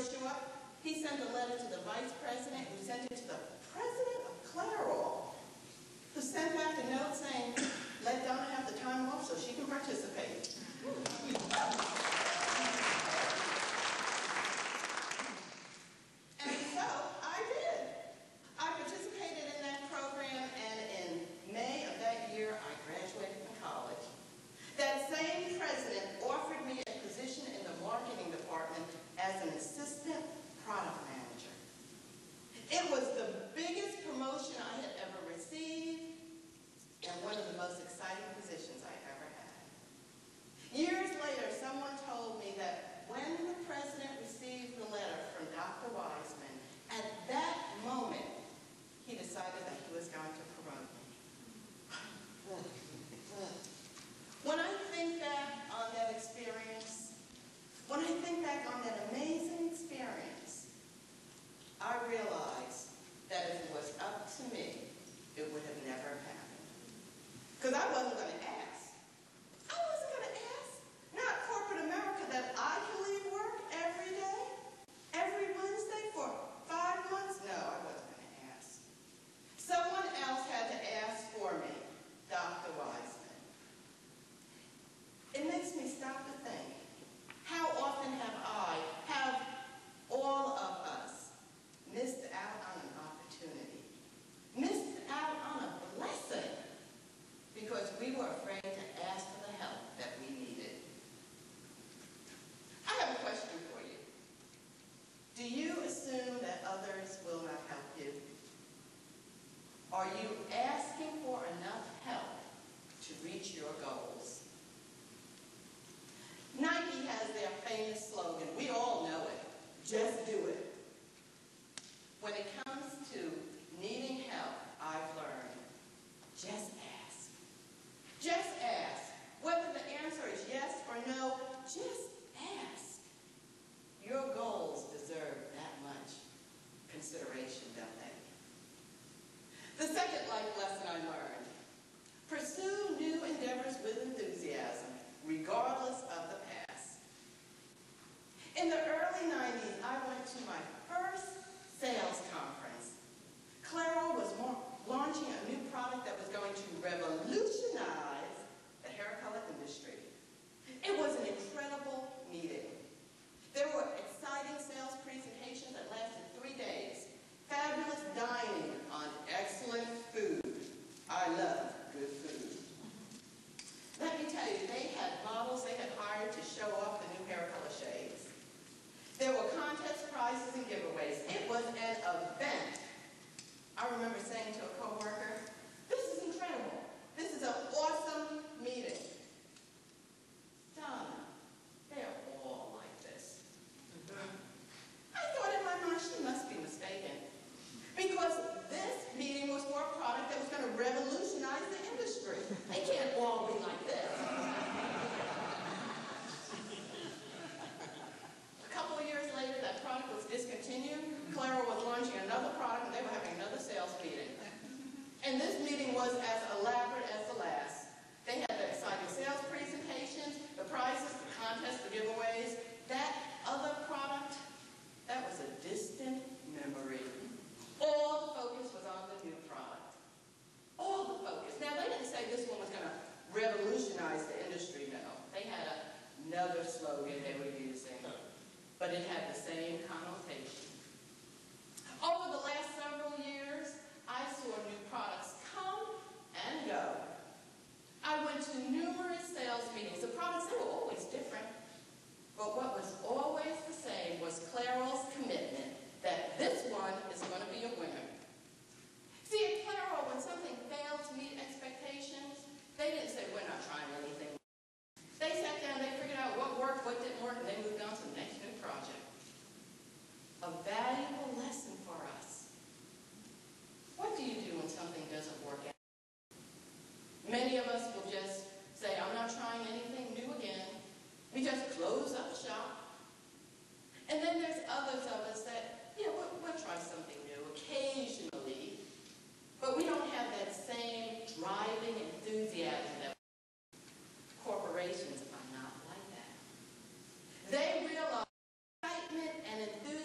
short, he sent a letter to the vice president, who sent it to the president of Clairol, who sent back a note saying, let Donna have the time off so she can participate. And so I did. I participated in that program, and in May of that year, I graduated from college. That same president offered me a position in the marketing department as an assistant product manager. It was the biggest promotion I had ever received and one of the most exciting positions I ever had. Years later, someone told me that when the president received the letter from Dr. Wiseman, at that moment, he decided that he was going to promote me. When I think back on that experience, when I think back on that amazing experience, I realize that if it was up to me, it would have never happened. Because I wasn't going to ask. I wasn't going to ask. Not corporate America that I can leave work every day, every Wednesday for 5 months. No, I wasn't going to ask. Someone else had to ask for me, Dr. Wiseman. It makes me stop to think, how often have all of us missed out on an opportunity, missed out on a blessing, because we were afraid to ask for the help that we needed? I have a question for you. Do you assume that others will not help you? Are you asking for enough help to reach your goals? Nike has their famous slogan. We all know it. Just do it. When it comes to needing help, I've learned, just ask. Just ask. Whether the answer is yes or no, just ask. Your goals deserve that much consideration, don't they? The second life lesson I learned, pursue new endeavors with enthusiasm, regardless of the past. In the early 90s, I went to my first sales conference. Clairol was launching a new product that was going to revolutionize the hair color industry. It was an incredible meeting. There were exciting sales presentations that lasted 3 days. Fabulous dining on excellent food. I love good food. Let me tell you, they had models they had hired to show off the new hair color shades. There were contest prizes and giveaways. It was an event. I remember saying to a coworker, this is incredible. This is an awesome meeting. Donna, they're all like this. I thought in my mind, she must be mistaken. Because this meeting was for a product that was going to revolutionize the industry. They can't all be like this. A couple of years later, that product was discontinued. Clairol was launching another product, and they were having another sales meeting. And this meeting was as elaborate as the last. They had the exciting sales presentations, the prizes, the contests, the giveaways. That other product, that was a distant memory. All the focus was on the new product. All the focus. Now, they didn't say this one was going to revolutionize the industry, no. They had another slogan they were using, but it had the same connotation. Over the last several years, I saw new products come and go. I went to numerous sales meetings. The products, they were always different, but what was always the same was Clairol's commitment that this one is going to be a winner. See, at Clairol, when something failed to meet expectations, they didn't say, we're not trying anything. They sat down, they figured out what worked, what didn't work, and they moved on to the next new project. A valuable lesson for us. What do you do when something doesn't work out? Many of us will just say, I'm not trying anything new again. We just close up shop. And then there's others of us that, yeah, we'll try something new occasionally, but we don't have that same driving enthusiasm that corporations are not like that. They realize excitement and enthusiasm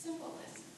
Simple as